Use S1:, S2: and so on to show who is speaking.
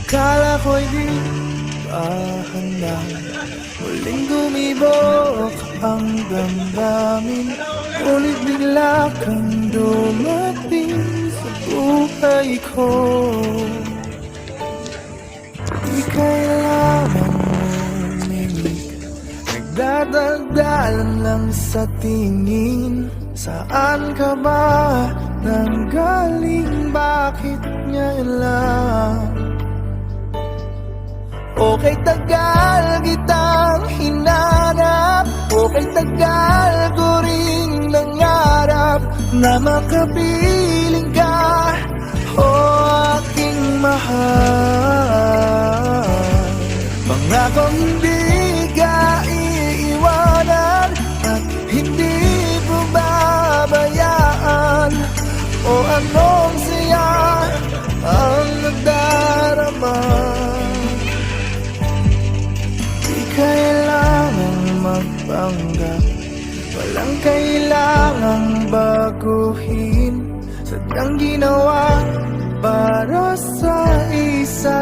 S1: Akala ko'y di pa handa, muling gumibok ang damdamin. Ngunit bigla kang dumating sa buhay ko. Di kailangan umimik, nagdadagdalan lang sa tingin. Saan ka ba nanggaling? Bakit ngayon lang? Okay, tagal kitang hinanap, okay, tagal ko ring nangarap na makapiling ka, o aking mahal. Mangakong hindi ka iiwanan at hindi pababayaan, o anong siya ang nagdarama. Kailangan magpanggap, walang kailangang baguhin. Sadyang ginawa para sa isa't